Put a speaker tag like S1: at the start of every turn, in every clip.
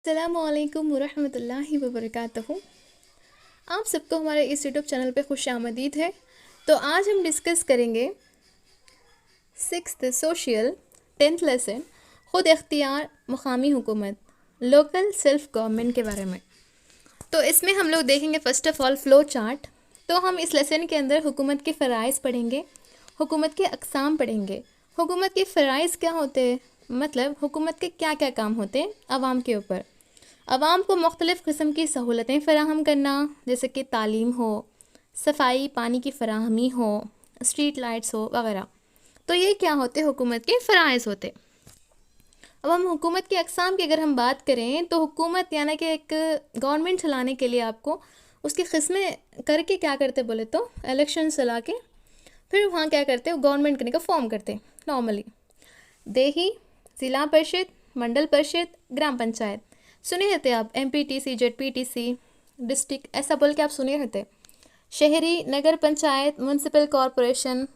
S1: अस्सलामुअलैकुम वरहमतुल्लाहि वबरकातुहू। आप सबको हमारे इस यूट्यूब चैनल पे खुश आमदीद है। तो आज हम डिस्कस करेंगे 6th सोशल 10th लेसन ख़ुद इख्तियार मकामी हुकूमत लोकल सेल्फ गवर्नमेंट के बारे में। तो इसमें हम लोग देखेंगे first of all flow chart. तो हम इस लेसन के अंदर हुकूमत के फ़राइज़ पढ़ेंगे, हुकूमत के अक़साम पढ़ेंगे। हुकूमत के फ़राइज़ क्या होते हैं, मतलब हुकूमत के क्या क्या काम होते हैं आवाम के ऊपर। आवाम को मुख्तलिफ़ किस्म की सहूलतें फ़राहम करना, जैसे कि तालीम हो, सफाई पानी की फ़राहमी हो, स्ट्रीट लाइट्स हो वगैरह। तो ये क्या होते हुकूमत के फ़राइज़ होते। अब हम हुकूमत के अक़साम की अगर हम बात करें तो हुकूमत यानी कि एक गवर्नमेंट चलाने के लिए आपको उसकी किस्में करके क्या करते बोले तो इलेक्शन चला के फिर वहाँ क्या करते गवर्नमेंट करने का फॉर्म करते। नॉर्मली देही, ज़िला परिषद, मंडल परिषद, ग्राम पंचायत सुने रहते आप, MPTC, ZPTC, डिस्ट्रिक्ट ऐसा बोल के आप सुने रहते। शहरी नगर panchayat, municipal corporation,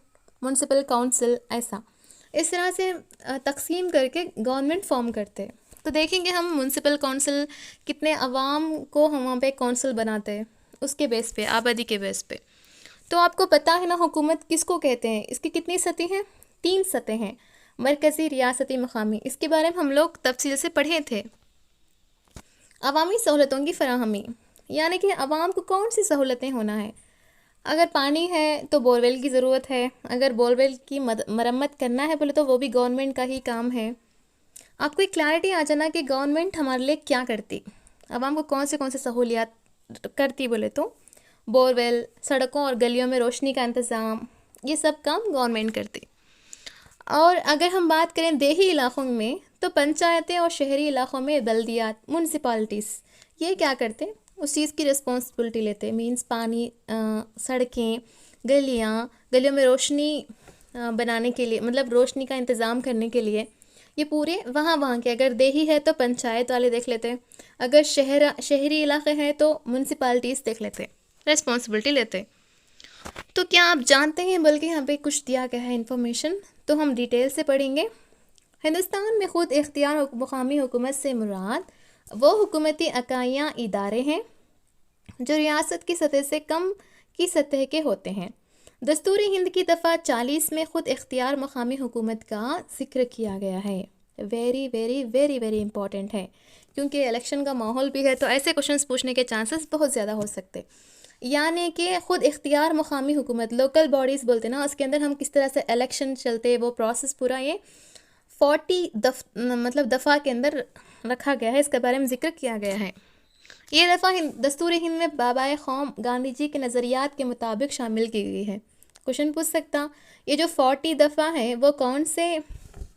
S1: municipal council, ऐसा इस तरह से तकसीम करके गवर्नमेंट फॉर्म करते। तो देखेंगे हम म्यूनसिपल काउंसिल कितने अवाम को हम वहाँ पे काउंसिल बनाते हैं उसके बेस पे, आबादी के बेस पे। तो आपको पता है ना हुकूमत किसको कहते हैं, इसकी कितनी सतह हैं, 3 सतह हैं, मरकज़ी, रियासती, मकामी। इसके बारे में हम लोग तफसील से पढ़े थे। अवामी सहूलतों की फ़राहमी यानी कि अवाम को कौन सी सहूलतें होना है। अगर पानी है तो बोरवेल की ज़रूरत है, अगर बोरवेल की मरम्मत करना है बोले तो वो भी गवर्नमेंट का ही काम है। आपको एक क्लैरिटी आ जाना कि गवर्नमेंट हमारे लिए क्या करती, अवाम को कौन से सहूलियात करती बोले तो बोरवेल, सड़कों और गलियों में रोशनी का इंतज़ाम, ये सब काम गवर्नमेंट करती। और अगर हम बात करें देही इलाक़ों में तो पंचायतें और शहरी इलाक़ों में बल्दियात, म्यूनसिपालिटीज़, ये क्या करते उस चीज़ की रिस्पॉन्सिबिलिटी लेते। मींस पानी, सड़कें, गलियों में रोशनी बनाने के लिए, मतलब रोशनी का इंतज़ाम करने के लिए ये पूरे वहाँ के। अगर देही है तो पंचायत वाले देख लेते, अगर शहरी इलाके हैं तो म्यूनसिपालिटीज़ देख लेते, रिस्पॉन्सिबिलिटी लेते। तो क्या आप जानते हैं, बल्कि यहाँ पे कुछ दिया गया है इन्फॉर्मेशन, तो हम डिटेल से पढ़ेंगे। हिंदुस्तान में ख़ुद इख्तियार मकामी हुकूमत से मुराद वो हुकूमती इकाइयाँ, इदारे हैं जो रियासत की सतह से कम की सतह के होते हैं। दस्तूरी हिंद की दफ़ा 40 में ख़ुद इख्तियार मकामी हुकूमत का ज़िक्र किया गया है। Very very very very important है, क्योंकि इलेक्शन का माहौल भी है तो ऐसे क्वेश्चंस पूछने के चांसेस बहुत ज़्यादा हो सकते। यानी कि ख़ुद इख्तियार मकामी हुकूमत, लोकल बॉडीज़ बोलते ना, उसके अंदर हम किस तरह से इलेक्शन चलते, वो प्रोसेस पूरा ये 40 दफ़ा के अंदर रखा गया है, इसके बारे में ज़िक्र किया गया है। ये दफ़ा दस्तूरी हिंद में बाबाए क़ौम गांधी जी के नज़रियात के मुताबिक शामिल की गई है। क्वेश्चन पूछ सकता, ये जो 40 दफ़ा है वो कौन से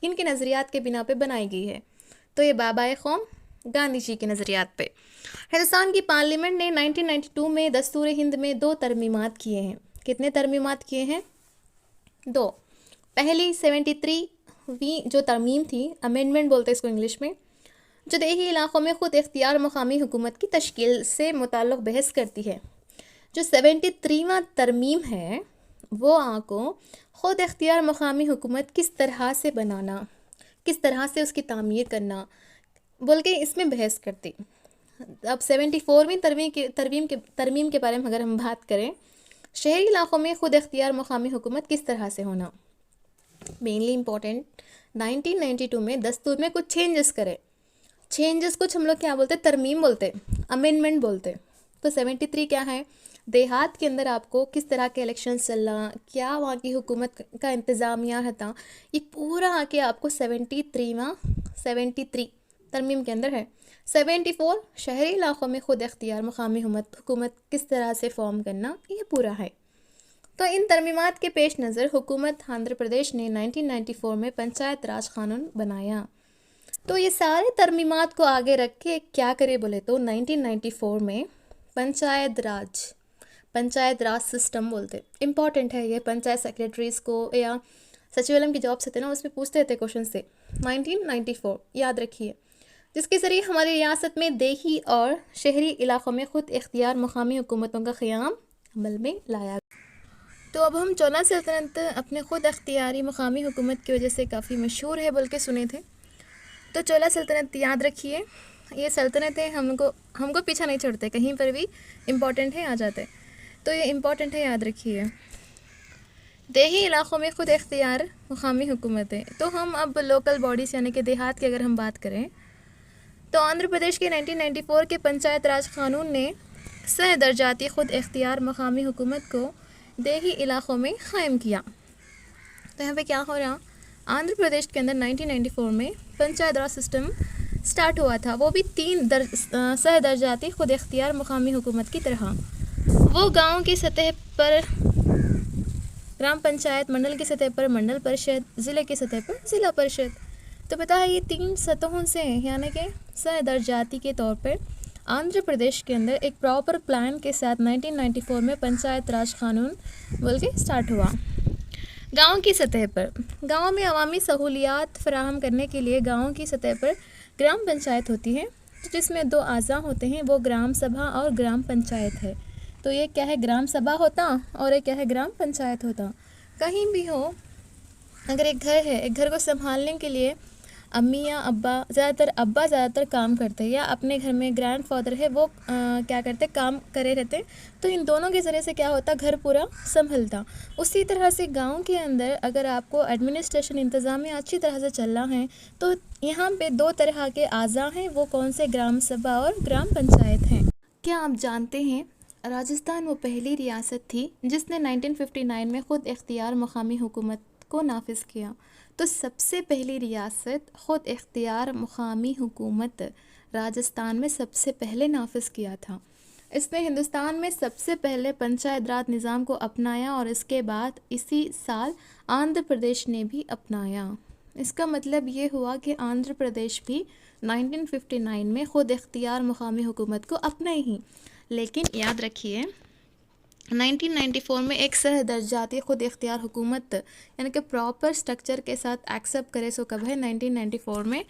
S1: किन के नज़रियात के बिना पे बनाई गई है, तो ये बाबाए क़ौम गांधी जी के नज़रियात पे। हिंदुस्तान की पार्लियामेंट ने 1992 में दस्तूर हिंद में 2 तरमीमात किए हैं। कितने तरमीमात किए हैं? 2। पहली 73वीं जो तरमीम थी, अमेंडमेंट बोलते हैं इसको इंग्लिश में, जो देही इलाक़ों में ख़ुद इख्तियार मकामी हुकूमत की तश्कील से मुताल्लिक़ बहस करती है। जो 73वां तरमीम है वो आपको ख़ुद इख्तियार मकामी हुकूमत किस तरह से बनाना, किस तरह से उसकी तामीर करना बोल के इसमें बहस करती। अब 74वीं तरमीम के बारे में अगर हम बात करें, शहरी इलाक़ों में ख़ुद इख्तियार मकामी हुकूमत किस तरह से होना, मेनली इम्पोर्टेंट 1992 में दस्तूर में कुछ चेंजेस करे। चेंजेस कुछ हम लोग क्या बोलते, तरमीम बोलते, अमेंडमेंट बोलते। तो 73 क्या है, देहात के अंदर आपको किस तरह के इलेक्शन चलना, क्या वहाँ की हुकूमत का इंतज़ामिया था, ये पूरा आके आपको 73 तरमीम के अंदर है। 74 शहरी इलाक़ों में ख़ुद इख्तियार मकामी हुकूमत किस तरह से फॉर्म करना, ये पूरा है। तो इन तरमीमात के पेश नज़र हुकूमत आंध्र प्रदेश ने 1994 में पंचायत राज कानून बनाया। तो ये सारे तरमीमात को आगे रख के क्या करे बोले तो 1994 में पंचायत राज सिस्टम बोलते। इम्पॉर्टेंट है ये, पंचायत सेक्रेटरीज़ को या सचिवालय की जॉब से थे ना, उसमें पूछते थे क्वेश्चन से। 1994 याद रखिए, जिसके ज़रिए हमारी रियासत में देही और शहरी इलाक़ों में ख़ुद इख्तियार मकामी हुकूमतों का क़याम अमल में लाया। तो अब हम चोला सल्तनत अपने ख़ुद इख्तियारी मकामी हुकूमत की वजह से काफ़ी मशहूर है बोल के सुने थे। तो चोला सल्तनत याद रखिए, ये सल्तनतें हमको पीछा नहीं छोड़ते, कहीं पर भी इम्पॉर्टेंट है आ जाते, तो ये इम्पॉर्टेंट है, याद रखिए। देही इलाक़ों में ख़ुद इख्तियार मुक़ामी हुकूमतें, तो हम अब लोकल बॉडीज़ यानी कि देहात की अगर हम बात करें तो आंध्र प्रदेश के 1994 के पंचायत राज कानून ने सह-दर्जाती ख़ुद इख्तियार मुक़ामी हुकूमत को देही इलाक़ों में क़ायम किया। तो यहाँ पे क्या हो रहा, आंध्र प्रदेश के अंदर 1994 में पंचायत राज सिस्टम स्टार्ट हुआ था, वो भी 3 सह दर्जाती ख़ुद इख्तियार मुक़ामी हुकूमत की तरह। वो गांव की सतह पर ग्राम पंचायत, मंडल की सतह पर मंडल परिषद, ज़िले की सतह पर ज़िला परिषद। तो पता है ये 3 सतहों से यानी कि सह दर्जाती के तौर पर आंध्र प्रदेश के अंदर एक प्रॉपर प्लान के साथ 1994 में पंचायत राज कानून बोल के स्टार्ट हुआ। गांव की सतह पर गांव में अवामी सहूलियात फराहम करने के लिए गांव की सतह पर ग्राम पंचायत होती है, जिसमें 2 अज़ा होते हैं, वो ग्राम सभा और ग्राम पंचायत है। तो ये क्या है, ग्राम सभा होता और एक क्या है, ग्राम पंचायत होता। कहीं भी हो, अगर एक घर है, एक घर को संभालने के लिए अम्मी या अब्बा ज़्यादातर काम करते हैं, या अपने घर में ग्रैंडफादर है वो क्या करते, काम करे रहते, तो इन दोनों के ज़रिए से क्या होता, घर पूरा संभलता। उसी तरह से गांव के अंदर अगर आपको एडमिनिस्ट्रेशन इंतज़ामिया अच्छी तरह से चलना है तो यहाँ पे 2 तरह के आज़ा हैं, वो कौन से, ग्राम सभा और ग्राम पंचायत हैं। क्या आप जानते हैं राजस्थान वो पहली रियासत थी जिसने 1959 में ख़ुद इख्तियार मुक़ामी हुकूमत को नाफिज किया। तो सबसे पहली रियासत ख़ुद इख्तियार मुक़ामी हुकूमत राजस्थान में सबसे पहले नाफिज किया था। इसने हिंदुस्तान में सबसे पहले पंचायत राज निज़ाम को अपनाया और इसके बाद इसी साल आंध्र प्रदेश ने भी अपनाया। इसका मतलब ये हुआ कि आंध्र प्रदेश भी 1959 में ख़ुद इख्तियार मुक़ामी हुकूमत को अपनाए ही। लेकिन याद रखिए 1994 में एक सह दर्जाती ख़ुद इख्तियार हुकूमत यानी कि प्रॉपर स्ट्रक्चर के साथ एक्सेप्ट करे, सो कब है, 1994 में।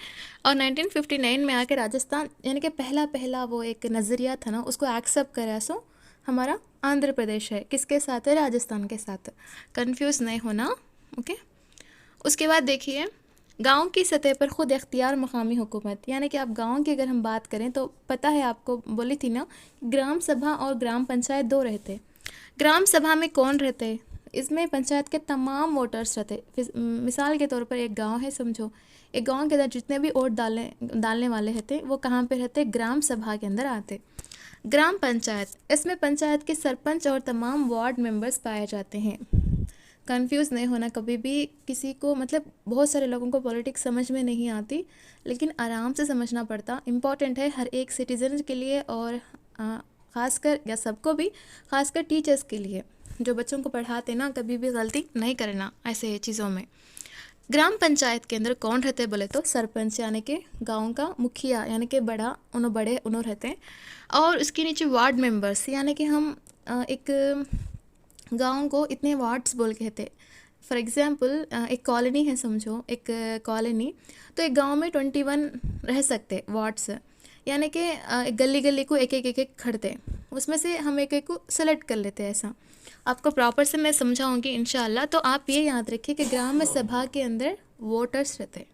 S1: और 1959 में आके राजस्थान यानी कि पहला वो एक नज़रिया था ना, उसको एक्सेप्ट करे, सो हमारा आंध्र प्रदेश है। किसके साथ है, राजस्थान के साथ, कंफ्यूज नहीं होना, ओके। उसके बाद देखिए गांव की सतह पर ख़ुद इख्तियार मुक़ामी हुकूमत, यानी कि आप गांव की अगर हम बात करें तो पता है आपको, बोली थी ना, ग्राम सभा और ग्राम पंचायत 2 रहते। ग्राम सभा में कौन रहते, इसमें पंचायत के तमाम वोटर्स रहते। मिसाल के तौर पर एक गांव है, समझो, एक गांव के अंदर जितने भी वोट डालने वाले रहते वो कहाँ पे रहते, ग्राम सभा के अंदर आते। ग्राम पंचायत, इसमें पंचायत के सरपंच और तमाम वार्ड मेंबर्स पाए जाते हैं। कंफ्यूज नहीं होना कभी भी, किसी को मतलब बहुत सारे लोगों को पॉलिटिक्स समझ में नहीं आती, लेकिन आराम से समझना पड़ता, इम्पॉर्टेंट है हर एक सिटीज़न के लिए, और ख़ासकर या सबको भी, ख़ासकर टीचर्स के लिए जो बच्चों को पढ़ाते ना, कभी भी गलती नहीं करना ऐसे चीज़ों में। ग्राम पंचायत के अंदर कौन रहते बोले तो सरपंच यानी कि गांव का मुखिया यानी कि बड़े उन्हों रहते हैं, और उसके नीचे वार्ड मेंबर्स यानी कि हम एक गांव को इतने वार्ड्स बोल के कहते। फॉर एग्ज़ाम्पल एक कॉलोनी है, समझो एक कॉलोनी, तो एक गांव में 21 रह सकते वार्ड्स, यानी कि एक गली को एक खड़ते, उसमें से हम एक को सेलेक्ट कर लेते हैं। ऐसा आपको प्रॉपर से मैं समझाऊंगी इंशाल्लाह। तो आप ये याद रखिए कि ग्राम सभा के अंदर वोटर्स रहते,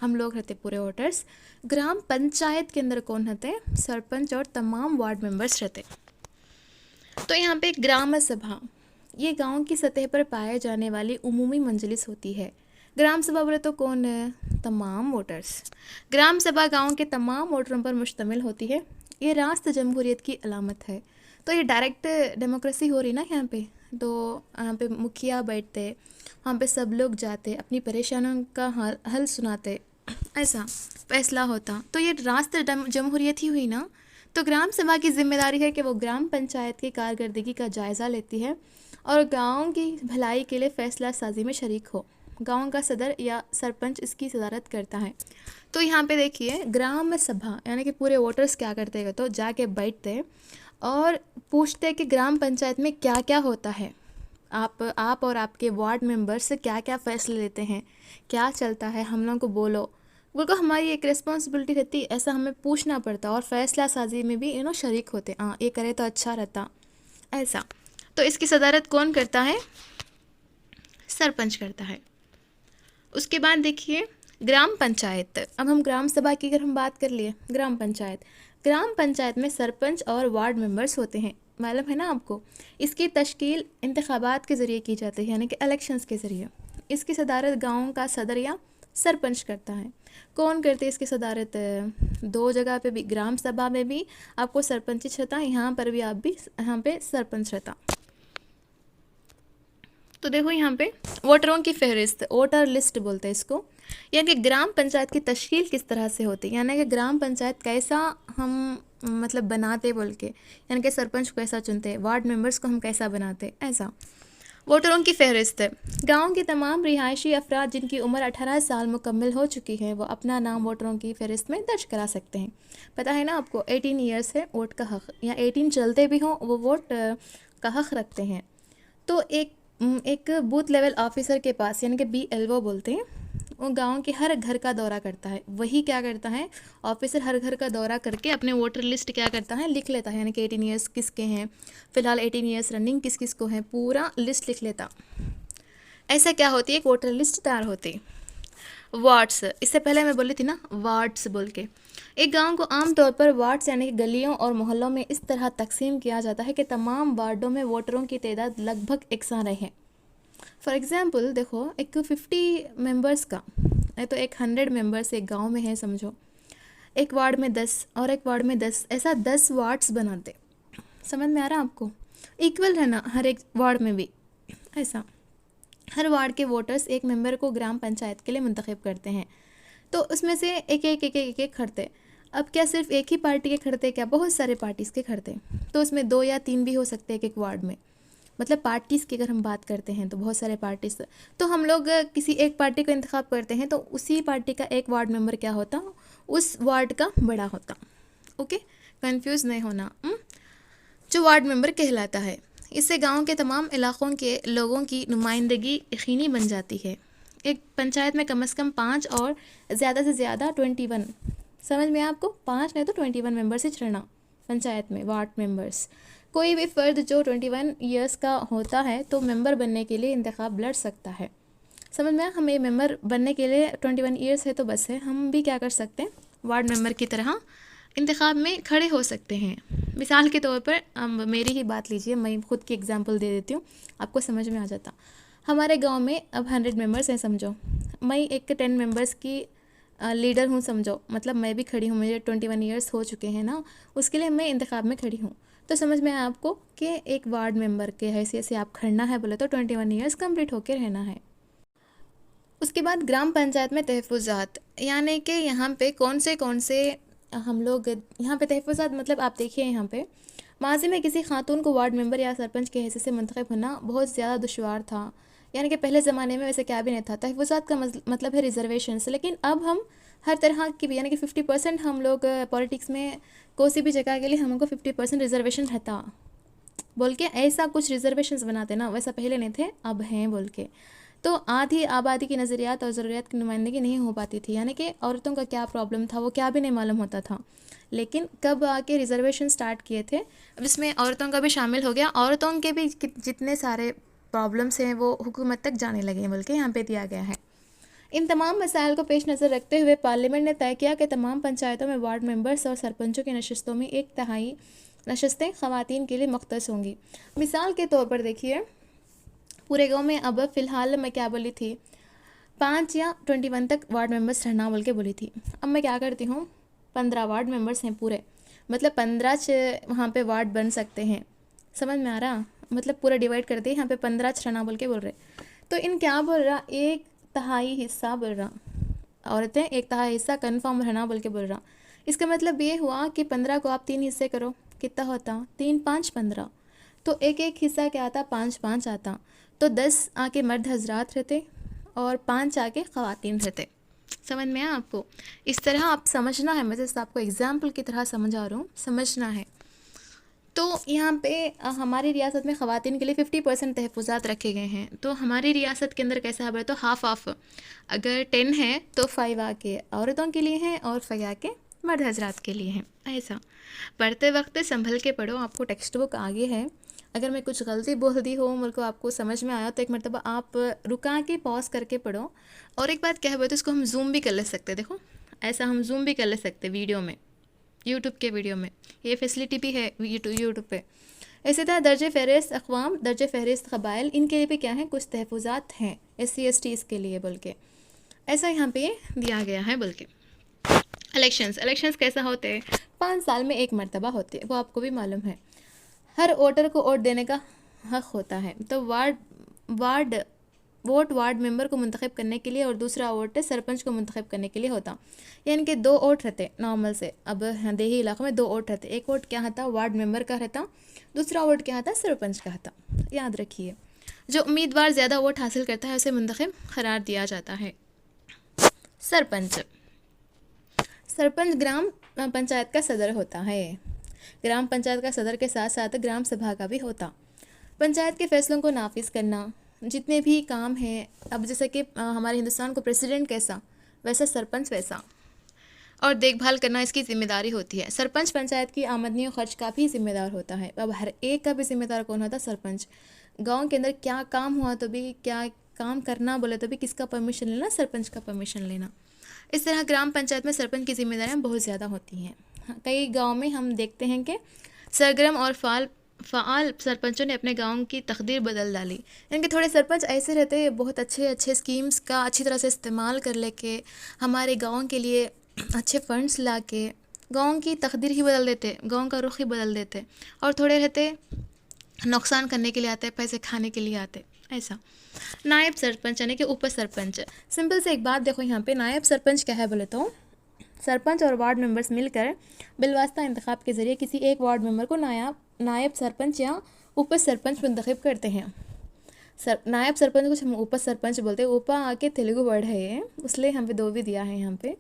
S1: हम लोग रहते पूरे वोटर्स। ग्राम पंचायत के अंदर कौन रहते, सरपंच और तमाम वार्ड मेंबर्स रहते। तो यहाँ पे ग्राम सभा ये गांव की सतह पर पाए जाने वाली उमूमी मंजलिस होती है। ग्राम सभा बोले तो कौन है, तमाम वोटर्स। ग्राम सभा गांव के तमाम वोटरों पर मुश्तमिल होती है। ये रास्त जमहूरियत की अलामत है। तो ये डायरेक्ट डेमोक्रेसी हो रही ना यहाँ पे, तो यहाँ पे मुखिया बैठते, वहाँ पे सब लोग जाते, अपनी परेशानियों का हल सुनाते, ऐसा फैसला होता। तो ये रास्त जमहूरियत ही हुई ना। तो ग्राम सभा की जिम्मेदारी है कि वो ग्राम पंचायत की कारकर्दगी का जायज़ा लेती है और गांव की भलाई के लिए फ़ैसला साजी में शरीक हो। गांव का सदर या सरपंच इसकी सदारत करता है। तो यहाँ पे देखिए ग्राम सभा यानी कि पूरे वोटर्स क्या करते हैं, तो जाके बैठते और पूछते हैं कि ग्राम पंचायत में क्या क्या होता है, आप और आपके वार्ड मेंबर्स क्या क्या फ़ैसले लेते हैं, क्या चलता है, हम लोगों को बोलो। बिल्कुल हमारी एक रिस्पॉन्सिबिलिटी रहती, ऐसा हमें पूछना पड़ता और फ़ैसला साजी में भी शरीक होते, हाँ ये करे तो अच्छा रहता, ऐसा। तो इसकी सदारत कौन करता है, सरपंच करता है। उसके बाद देखिए ग्राम पंचायत। अब हम ग्राम सभा की अगर हम बात कर लिए, ग्राम पंचायत में सरपंच और वार्ड मेंबर्स होते हैं, मालूम है ना आपको। इसकी तश्कील इंतखाबात के ज़रिए की जाती है, यानी कि इलेक्शंस के ज़रिए। इसकी सदारत गाँव का सदर या सरपंच करता है। कौन करते हैं इसकी सदारत? दो जगह पे भी, ग्राम सभा में भी आपको सरपंच रहता, यहाँ पर भी आप भी यहाँ पे सरपंच रहता। तो देखो यहाँ पे वोटरों की फहरिस्त, वोटर लिस्ट बोलते हैं इसको, यानी कि ग्राम पंचायत की तश्कील किस तरह से होती है, यानी कि ग्राम पंचायत कैसा हम मतलब बनाते बोल के, यानी कि सरपंच को कैसा चुनते, वार्ड मेंबर्स को हम कैसा बनाते, ऐसा। वोटरों की फहरिस्त है। गाँव के तमाम रिहायशी अफराद जिनकी उम्र 18 साल मुकम्मल हो चुकी है वो अपना नाम वोटरों की फहरिस्त में दर्ज करा सकते हैं। पता है ना आपको, 18 ईयर्स है वोट का हक़, या 18 चलते भी हों वो वोट का हक़ रखते हैं। तो एक बूथ लेवल ऑफिसर के पास, यानी कि BLO बोलते हैं, वो गांव के हर घर का दौरा करता है। वही क्या करता है, ऑफिसर हर घर का दौरा करके अपने वोटर लिस्ट क्या करता है, लिख लेता है, यानी कि 18 ईयर्स किसके हैं, फ़िलहाल 18 ईयर्स रनिंग किस किस को है, पूरा लिस्ट लिख लेता। ऐसा क्या होती है, एक वोटर लिस्ट तैयार होती। वार्ड्स, इससे पहले मैं बोली थी ना वार्ड्स बोल के। एक गांव को आमतौर पर वार्ड्स यानी कि गलियों और मोहल्लों में इस तरह तकसीम किया जाता है कि तमाम वार्डों में वोटरों की तादाद लगभग एकसा रहे। फॉर एग्ज़ाम्पल देखो, एक 50 मेंबर्स का है तो एक 100 मेंबर्स एक गांव में है समझो, एक वार्ड में 10 और एक वार्ड में 10, ऐसा 10 वार्ड्स बनाते। समझ में आ रहा आपको, इक्वल रहना हर एक वार्ड में भी ऐसा। हर वार्ड के वोटर्स एक मेंबर को ग्राम पंचायत के लिए मुंतखब करते हैं, तो उसमें से एक खड़ते। अब क्या सिर्फ एक ही पार्टी के खड़ते, क्या बहुत सारे पार्टीज़ के खड़ते, तो उसमें 2 या 3 भी हो सकते हैं एक वार्ड में। मतलब पार्टीज़ की अगर हम बात करते हैं तो बहुत सारे पार्टीज़, तो हम लोग किसी एक पार्टी को इंतखाब करते हैं तो उसी पार्टी का एक वार्ड मेंबर क्या होता, उस वार्ड का बड़ा होता। ओके, कंफ्यूज नहीं होना। जो वार्ड मेंबर कहलाता है, इससे गांव के तमाम इलाकों के लोगों की नुमाइंदगी यकीनी बन जाती है। एक पंचायत में कम से कम 5 और ज़्यादा से ज़्यादा 21, समझ में आपको, 5 नहीं तो 21 मेंबर्स ही रहना पंचायत में, वार्ड मेंबर्स। कोई भी फ़र्द जो 21 ईयर्स का होता है तो मेंबर बनने के लिए इंतखाब लड़ सकता है। समझ में, हमें मेंबर बनने के लिए 21 ईयर्स है तो बस है, हम भी क्या कर सकते हैं, वार्ड मेंबर की तरह इंतखाब में खड़े हो सकते हैं। मिसाल के तौर पर मेरी ही बात लीजिए, मैं खुद की एग्जांपल दे देती हूँ, आपको समझ में आ जाता। हमारे गांव में अब 100 मेंबर्स हैं समझो, मैं एक 10 मेंबर्स की लीडर हूँ समझो, मतलब मैं भी खड़ी हूँ, मुझे 21 ईयर्स हो चुके हैं ना, उसके लिए मैं इंतखाब में खड़ी हूँ। तो समझ में आया आपको कि एक वार्ड मेंबर के हैसियत से आप खड़ना है बोले तो 21 ईयर्स कंप्लीट होकर रहना है। उसके बाद ग्राम पंचायत में तहफ़्फ़ुज़ात, यानी कि यहाँ पे कौन से हम लोग यहाँ पे तहफ़्फ़ुज़ात, मतलब आप देखिए यहाँ पे माजी में किसी खातून को वार्ड मेंबर या सरपंच के हैसियत से मुंतखब होना बहुत ज़्यादा दुश्वार था, यानी कि पहले ज़माने में वैसे क्या भी नहीं था। तहफ़्फ़ुज़ात का मतलब है रिजर्वेशंस, लेकिन अब हम हर तरह की भी, यानी कि 50% हम लोग पॉलिटिक्स में कोई भी जगह के लिए हमको 50% रिजर्वेशन रहता बोल के, ऐसा कुछ रिजर्वेशंस बनाते ना, वैसा पहले नहीं थे, अब हैं बोल के। तो आधी आबादी की नज़रियात और ज़रूरियात की नुमाइंदगी नहीं हो पाती थी, यानी कि औरतों का क्या प्रॉब्लम था वो क्या भी नहीं मालूम होता था। लेकिन कब आके रिजर्वेशन स्टार्ट किए थे, अब इसमें औरतों का भी शामिल हो गया, औरतों के भी जितने सारे प्रॉब्लम्स हैं वो हुकूमत तक जाने लगे हैं बोल के यहाँ पे दिया गया है। इन तमाम मसाइल को पेश नज़र रखते हुए पार्लियामेंट ने तय किया कि तमाम पंचायतों में वार्ड मेंबर्स और सरपंचों की नशस्तों में 1/3 नशस्तें ख़वातीन के लिए मुख्तस होंगी। मिसाल के तौर पर देखिए, पूरे गांव में अब फ़िलहाल मैं क्या बोली थी, 5 या 21 तक वार्ड मेंबर्स रहना बोल के बोली थी। अब मैं क्या करती हूँ, 15 वार्ड मेंबर्स हैं पूरे, मतलब 15 वहाँ पे वार्ड बन सकते हैं। समझ में आ रहा, मतलब पूरा डिवाइड कर दिए, यहाँ पे 15 रहना बोल के बोल रहे। तो इन क्या बोल रहा, 1/3 हिस्सा बोल रहा, औरतें 1/3 हिस्सा कन्फर्म रहना बोल के बोल रहा। इसका मतलब ये हुआ कि 15 को आप 3 हिस्से करो, कितना होता, 3 5 15, तो एक हिस्सा क्या आता, 5 5 आता, तो 10 आके मर्द हजरात रहते और 5 आके ख़वातीन रहते। समझ में आया आपको, इस तरह आप समझना है, मैं जैसे आपको एग्जाम्पल की तरह समझा रहा हूँ, समझना है। तो यहाँ पे हमारी रियासत में ख़वातीन के लिए 50% तहफ़्फ़ुज़ात रखे गए हैं। तो हमारी रियासत के अंदर कैसा है, तो हाफ ऑफ, अगर 10 है तो 5 आके औरतों के लिए हैं और 5 आके मर्द हजरात के लिए हैं। ऐसा पढ़ते वक्त संभल के पढ़ो, आपको टेक्स्ट बुक आगे है, अगर मैं कुछ गलती बोल दी हो, मेरे को आपको समझ में आया तो एक मरतबा आप रुका के पॉज करके पढ़ो। और एक बात क्या है बोलते, इसको हम जूम भी कर ले सकते, देखो ऐसा हम जूम भी कर ले सकते वीडियो में, यूट्यूब के वीडियो में ये फैसिलिटी भी है यूट्यूब पे। इसी तरह दर्ज फ़हरिस्त अक़वाम, दर्ज फ़हरिस्त क़बाइल, इनके लिए भी क्या है, कुछ तहफ़्फ़ुज़ात हैं SC/STs के लिए बोल के, ऐसा यहाँ पे दिया गया है बोल के। इलेक्शंस कैसा होते हैं, 5 साल में एक मरतबा होते हैं, वो आपको भी मालूम है। हर वोटर को वोट देने का हक़ होता है। तो वोट वार्ड मेंबर को मुंतखब करने के लिए और दूसरा वोट सरपंच को मुंतखब करने के लिए होता। यानी कि 2 वोट रहते नॉर्मल से। अब देही इलाक़ों में 2 वोट रहते, एक वोट क्या था वार्ड मेंबर का रहता, दूसरा वोट क्या था सरपंच का था। याद रखिए, जो उम्मीदवार ज़्यादा वोट हासिल करता है उसे मुंतखब करार दिया जाता है। सरपंच ग्राम पंचायत का सदर होता है। ग्राम पंचायत का सदर के साथ साथ ग्राम सभा का भी होता। पंचायत के फैसलों को नाफिज करना, जितने भी काम हैं, अब जैसे कि हमारे हिंदुस्तान को प्रेसिडेंट कैसा वैसा सरपंच वैसा, और देखभाल करना इसकी ज़िम्मेदारी होती है। सरपंच पंचायत की आमदनी और खर्च का भी ज़िम्मेदार होता है। अब हर एक का भी ज़िम्मेदार कौन होता, सरपंच। गांव के अंदर क्या काम हुआ तो भी, क्या काम करना बोले तो भी किसका परमिशन लेना, सरपंच का परमिशन लेना। इस तरह ग्राम पंचायत में सरपंच की जिम्मेदारियाँ बहुत ज़्यादा होती हैं। कई गाँव में हम देखते हैं कि सरगर्म और फ़ाल सरपंचों ने अपने गांव की तकदीर बदल डाली। यानी कि थोड़े सरपंच ऐसे रहते हैं बहुत अच्छे स्कीम्स का अच्छी तरह से इस्तेमाल कर लेके हमारे गांव के लिए अच्छे फंड्स ला के गाँव की तकदीर ही बदल देते, गाँव का रुख ही बदल देते। और थोड़े रहते नुकसान करने के लिए आते, पैसे खाने के लिए आते, ऐसा। नायब सरपंच यानी कि उप सरपंच। सिंपल से एक बात देखो, यहाँ पे नायब सरपंच क्या है बोले तो, सरपंच और वार्ड मेंबर्स मिलकर बिलवास्ता इंतखाब के ज़रिए किसी एक वार्ड मेंबर को नायब सरपंच या उप सरपंच मुंतखब करते हैं। नायब सरपंच कुछ हम उप सरपंच बोलते हैं, उपा आके तेलुगु वर्ड है ये, इसलिए हम पे 2 भी दिया है यहाँ पे।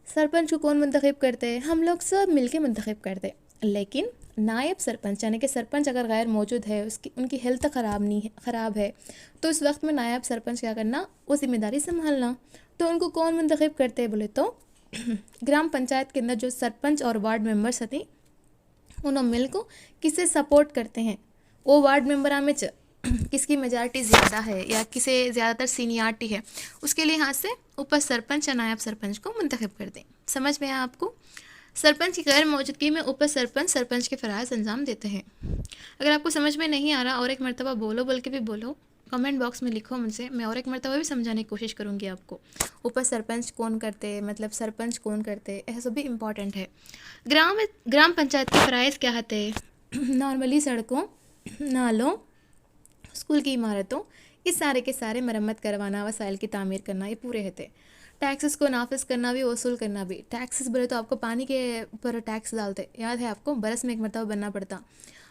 S1: सरपंच को कौन मुंतखब करते हैं, हम लोग सब मिलके मुंतखब करते। लेकिन नायब सरपंच यानी कि सरपंच अगर गैर मौजूद है, उनकी हेल्थ ख़राब है, तो उस वक्त में नायब सरपंच क्या करना, वो जिम्मेदारी संभालना। तो उनको कौन मुंतखब करते हैं बोले तो ग्राम पंचायत के अंदर जो सरपंच और वार्ड मेंबर्स थे उन्होंने मिल को किसे सपोर्ट करते हैं, वो वार्ड मेंबर में किसकी मेजॉरिटी ज़्यादा है या किसे ज़्यादातर सीनियरिटी है, उसके लिए यहाँ से उप सरपंच या नायब सरपंच को मुंतखब कर दें। समझ में आया आपको। सरपंच की गैर मौजूदगी में उप सरपंच सरपंच के फ़राइज़ अंजाम देते हैं। अगर आपको समझ में नहीं आ रहा और एक मरतबा बोल के भी बोलो, कमेंट बॉक्स में लिखो मुझसे, मैं और एक मरतबा भी समझाने की कोशिश करूँगी आपको। उप सरपंच कौन करते, मतलब सरपंच कौन करते, ऐसा सब भी इम्पॉर्टेंट है। ग्राम पंचायत के फ़राइज़ क्या होते हैं, नॉर्मली सड़कों, नालों, स्कूल की इमारतों, इस सारे के सारे मरम्मत करवाना, वसाइल की तामीर करना, ये पूरे होते। टैक्सेस को नाफिज करना भी, वसूल करना भी। टैक्सेस बोले तो आपको पानी के ऊपर टैक्स डालते, याद है आपको, बरस में एक मरतबा बनना पड़ता।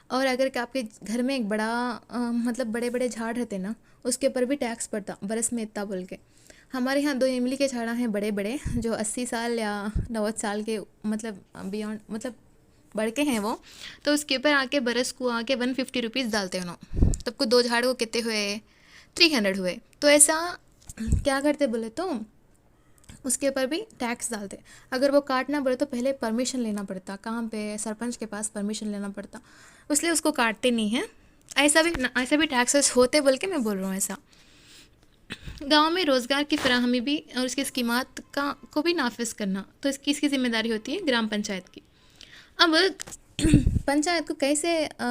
S1: और अगर कि आपके घर में एक बड़ा मतलब बड़े बड़े झाड़ रहते ना, उसके ऊपर भी टैक्स पड़ता, बरस में इतना बोल के। हमारे यहाँ 2 इमली के झाड़ा हैं बड़े बड़े, जो 80 साल या 90 साल के मतलब बियॉन्ड मतलब बढ़ के हैं वो, तो उसके ऊपर आके बरस को आके 150 रुपीज़ डालते हैं ना, तब को 2 झाड़ को कितने हुए, 300 हुए। तो ऐसा क्या करते बोले तो उसके ऊपर भी टैक्स डालते। अगर वो काटना पड़े तो पहले परमिशन लेना पड़ता, कहाँ पे, सरपंच के पास परमिशन लेना पड़ता, इसलिए उसको काटते नहीं हैं। ऐसा भी टैक्सेस होते बोल के मैं बोल रहा हूँ ऐसा। गांव में रोज़गार की फराहमी भी और इसकी स्कीमात को भी नाफिज करना, तो इसकी जिम्मेदारी होती है ग्राम पंचायत की। अब पंचायत को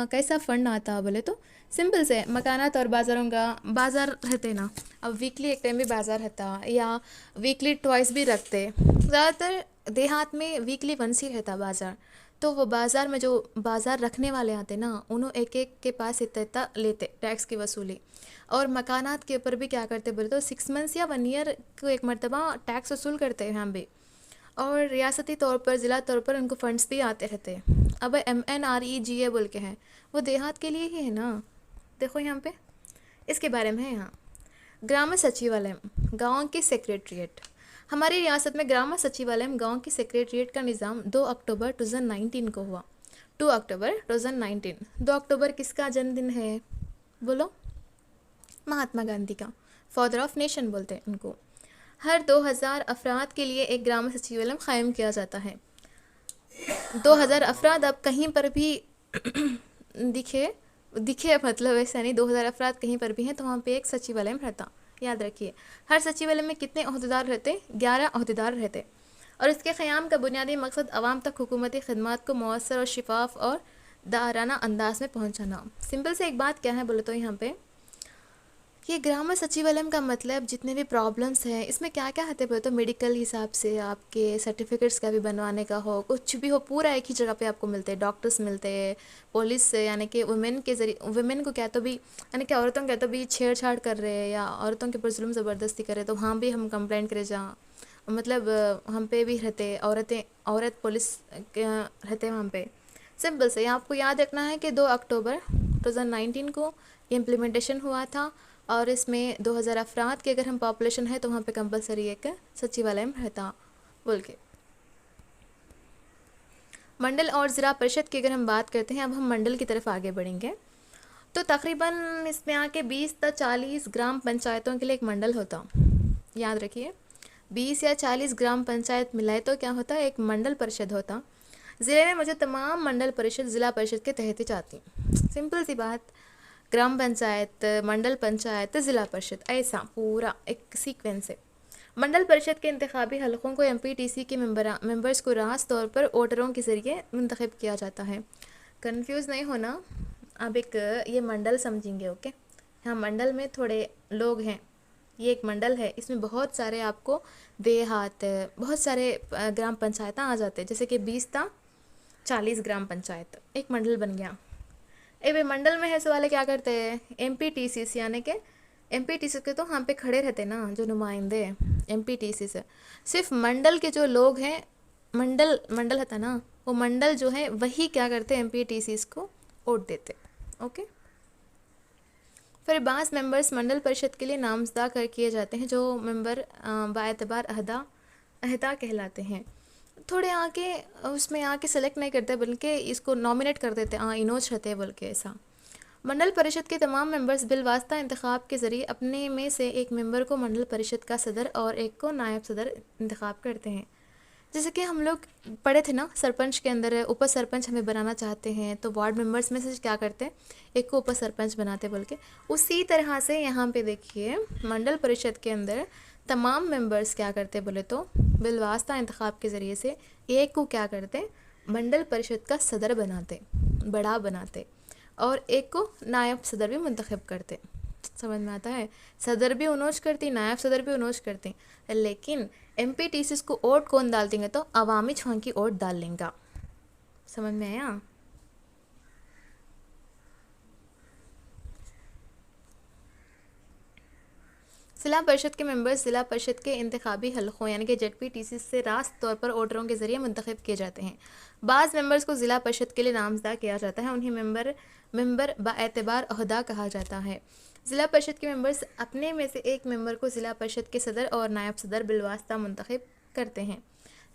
S1: कैसा फ़ंड आता बोले तो सिंपल से मकानात और बाज़ारों का, बाज़ार रहते ना, अब वीकली एक टाइम भी बाज़ार रहता या वीकली ट्वाइस भी रखते। ज़्यादातर देहात में वीकली वंस ही रहता बाज़ार। तो वो बाज़ार में जो बाज़ार रखने वाले आते ना, उन्होंने एक के पास इतना लेते टैक्स की वसूली। और मकानात के ऊपर भी क्या करते बोले तो 6 मंथ्स या 1 ईयर को एक मरतबा टैक्स वसूल करते हैं यहाँ भी। और रियासती तौर पर, ज़िला तौर पर उनको फ़ंड्स भी आते रहते हैं। अब MNREGA बोल के हैं, वो देहात के लिए ही है ना, देखो यहाँ पे इसके बारे में है। यहाँ ग्राम सचिवालय, गांव की सेक्रेटरीट। हमारी रियासत में ग्राम सचिवालय गांव की सेक्रेटरीट का निज़ाम 2 अक्टूबर 2019 को हुआ। 2 अक्टूबर 2019। 2 अक्टूबर किसका जन्मदिन है बोलो, महात्मा गांधी का, फादर ऑफ नेशन बोलते हैं उनको। हर 2000 अफराद के लिए एक ग्राम सचिवालय कायम किया जाता है। 2000 अफराद अब कहीं पर भी दिखे दिखे मतलब ऐसा नहीं, 2000 अफराद कहीं पर भी हैं तो वहाँ पे एक सचिवालय में रहता। याद रखिए, हर सचिवालय में कितने ओहदेदार रहते? 11 ओहदेदार रहते। और इसके क़याम का बुनियादी मकसद आवाम तक हुकूमती खदमात को मौसर और शिफाफ और दाराना अंदाज में पहुँचाना। सिंपल से एक बात क्या है बोले तो यहाँ पे ये ग्राम सचिवालय का मतलब जितने भी प्रॉब्लम्स हैं इसमें क्या क्या आते हैं तो मेडिकल हिसाब से आपके सर्टिफिकेट्स का भी बनवाने का हो, कुछ भी हो, पूरा एक ही जगह पे आपको मिलते हैं। डॉक्टर्स मिलते हैं, पुलिस से यानी कि वुमेन के जरिए, वुमेन को क्या तो भी यानी कि औरतों क्या तो भी छेड़छाड़ कर रहे हैं या औरतों के ऊपर जुल्म ज़बरदस्ती कर रहे हैं तो वहाँ भी हम कंप्लेंट करें जहाँ मतलब हम पे भी रहते औरत पुलिस रहते हैं वहाँ पे। सिंपल से आपको याद रखना है कि 2 अक्टूबर 2019 को ये इम्प्लीमेंटेशन हुआ था और इसमें 2000 अफराद की अगर हम पॉपुलेशन है तो वहाँ पे कंपलसरी एक सचिवालय में रहता बोल के। मंडल और ज़िला परिषद की अगर हम बात करते हैं, अब हम मंडल की तरफ आगे बढ़ेंगे तो तकरीबन इसमें आके 20 से 40 ग्राम पंचायतों के लिए एक मंडल होता। याद रखिए, 20 या 40 ग्राम पंचायत मिलाए तो क्या होता है, एक मंडल परिषद होता। ज़िले में मुझे तमाम मंडल परिषद ज़िला परिषद के तहत ही चाहती। सिंपल सी बात, ग्राम पंचायत, मंडल पंचायत, ज़िला परिषद, ऐसा पूरा एक सीक्वेंस है। मंडल परिषद के इंतखाबी हलकों को MPTC के मेंबर्स को रास तौर पर वोटरों के ज़रिए मुंतखब किया जाता है। कंफ्यूज नहीं होना, अब एक ये मंडल समझेंगे, ओके। हाँ, मंडल में थोड़े लोग हैं, ये एक मंडल है, इसमें बहुत सारे आपको देहात, बहुत सारे ग्राम पंचायत आ जाते हैं। जैसे कि 20 था 40 ग्राम पंचायत, एक मंडल बन गया। वे मंडल में है सो वाले क्या करते हैं, MPTC यानी कि MPTC के तो हम पे खड़े रहते ना जो नुमाइंदे MPTC से, सिर्फ मंडल के जो लोग हैं, मंडल था ना, वो मंडल जो है वही क्या करते हैं, MPTC को वोट देते, ओके। फिर 22 मेंबर्स मंडल परिषद के लिए नामजद कर किए जाते हैं जो मेंबर बाएतबार अहदा कहलाते हैं। थोड़े आके उसमें आके सेलेक्ट नहीं करते बल्कि इसको नॉमिनेट कर देते, इनोज रहते हैं बल्कि ऐसा। मंडल परिषद के तमाम मेंबर्स बिलवास्ता इंतखाब के ज़रिए अपने में से एक मेंबर को मंडल परिषद का सदर और एक को नायब सदर इंतखाब करते हैं। जैसे कि हम लोग पढ़े थे ना, सरपंच के अंदर उप सरपंच हमें बनाना चाहते हैं तो वार्ड मेंबर्स में से क्या करते हैं, एक को उप सरपंच बनाते बोल के। उसी तरह से यहाँ पे देखिए मंडल परिषद के अंदर तमाम मेंबर्स क्या करते बोले तो बिलवास्ता इंतखाब के ज़रिए से एक को क्या करते, मंडल परिषद का सदर बनाते, बड़ा बनाते, और एक को नायब सदर भी मुंतखब करते। समझ में आता है, सदर भी उनोज करती, नायब सदर भी उनोज करती, लेकिन MPTC को वोट कौन डाल देंगे तो अवामी छां की वोट डाल लेंगे। समझ में आया। ज़िला परिषद के मेंबर्स ज़िला परिषद के इंतखाबी हलकों यानी कि ZPTC से रास्त तौर पर वोटरों के ज़रिए मुंतखब किए जाते हैं। बाज़ मेंबर्स को ज़िला परिषद के लिए नामजद किया जाता है, उन्हें मेंबर बाएतबार ओहदा कहा जाता है। ज़िला परिषद के मेंबर्स अपने में से एक मेंबर को ज़िला परिषद के सदर और नायब सदर बिलवास्ता मुंतखब करते हैं।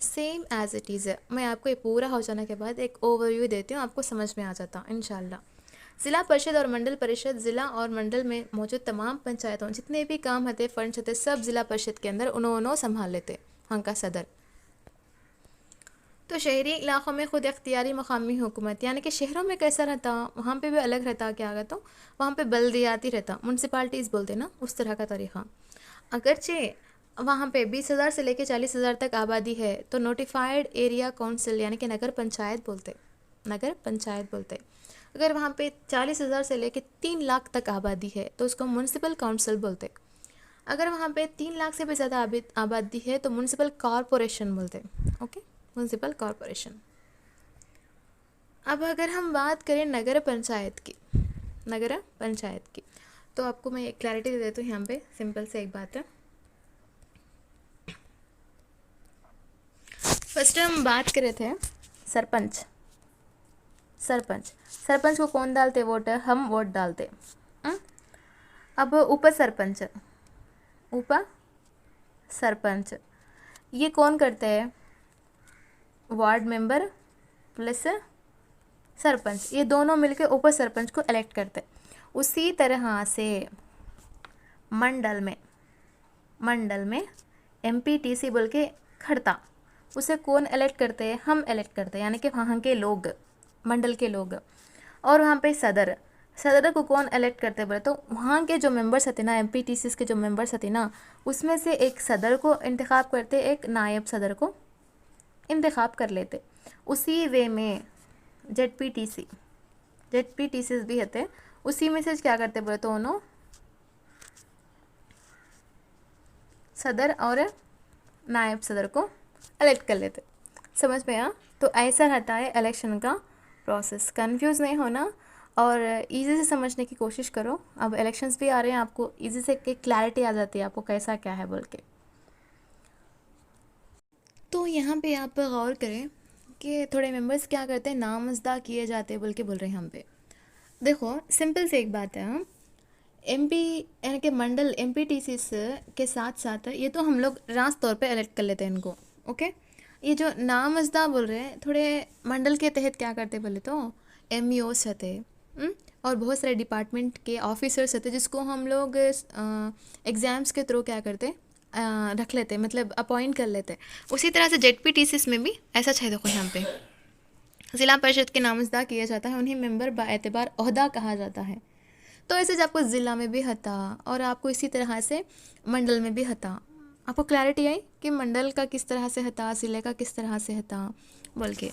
S1: Same as it is. मैं आपको ये पूरा हो जाने के बाद एक ओवरव्यू देती हूँ, आपको समझ में आ जाता इंशाल्लाह। ज़िला परिषद और मंडल परिषद ज़िला और मंडल में मौजूद तमाम पंचायतों जितने भी काम होते फंड होते सब ज़िला परिषद के अंदर उन्होंने संभाल लेते वहाँ का सदर। तो शहरी इलाक़ों में ख़ुद अख्तियारी मकामी हुकूमत यानी कि शहरों में कैसा रहता, वहाँ पे भी अलग रहता, क्या कहता तो वहाँ पे बल्दियाती रहता, म्यूनसिपाल्टीज़ बोलते ना, उस तरह का तरीक़ा। अगरचे वहाँ पे 20,000 से लेकर 40,000 तक आबादी है तो नोटिफाइड एरिया काउंसिल यानी कि नगर पंचायत बोलते। अगर वहाँ पे 40,000 से लेकर 3 लाख तक आबादी है तो उसको म्यूनसिपल काउंसिल बोलते। अगर वहाँ पे 3 लाख से भी ज़्यादा आबादी है तो म्यूनसिपल कॉरपोरेशन बोलते, ओके, म्यूनसिपल कॉरपोरेशन। अब अगर हम बात करें नगर पंचायत की तो आपको मैं एक क्लैरिटी दे देती हूँ यहाँ पे। सिंपल से एक बात है, फर्स्ट हम बात कर रहे थे सरपंच को कौन डालते वोट, हम वोट डालते। अब उप सरपंच ये कौन करते हैं, वार्ड मेंबर प्लस सरपंच, ये दोनों मिलकर उप सरपंच को इलेक्ट करते। उसी तरह से मंडल में MPTC बोल के खड़ता, उसे कौन इलेक्ट करते हैं, हम इलेक्ट करते हैं, यानी कि वहाँ के लोग, मंडल के लोग। और वहाँ पे सदर को कौन इलेक्ट करते बोले तो वहाँ के जो मेंबर्स होते ना, एमपीटीसीज के जो मेंबर्स होते ना, उसमें से एक सदर को इंतखाब करते, एक नायब सदर को इंतखाब कर लेते। उसी वे में जेडपीटीसीज भी होते, उसी में से क्या करते बोले तो उन्होंने सदर और नायब सदर को इलेक्ट कर लेते। समझ में आया? तो ऐसा रहता है इलेक्शन का प्रोसेस। कंफ्यूज नहीं होना और इजी से समझने की कोशिश करो। अब इलेक्शंस भी आ रहे हैं, आपको इजी से एक क्लैरिटी आ जाती है आपको कैसा क्या है बोल के। तो यहाँ पे आप गौर करें कि थोड़े मेंबर्स क्या करते हैं, नामजदा किए जाते हैं बोल के बोल रहे हैं हम पे। देखो सिंपल से एक बात है, एमपी यानी कि मंडल एमपीटीसी के साथ साथ ये तो हम लोग रास तौर पे इलेक्ट कर लेते हैं इनको, ओके। ये जो नामजदा बोल रहे हैं, थोड़े मंडल के तहत क्या करते बोले तो एमईओस होते, और बहुत सारे डिपार्टमेंट के ऑफिसर्स होते जिसको हम लोग एग्ज़ाम्स के थ्रू क्या करते रख लेते, मतलब अपॉइंट कर लेते। उसी तरह से जेडपीटीसीस में भी ऐसा है। देखो यहाँ पे ज़िला परिषद के नामजदा किया जाता है, उन्हें मेंबर बाएतबार ओहदा कहा जाता है। तो ऐसे जब आपको ज़िला में भी हता और आपको इसी तरह से मंडल में भी हता, आपको क्लैरिटी आई कि मंडल का किस तरह से हता, ज़िले का किस तरह से हता बोल के।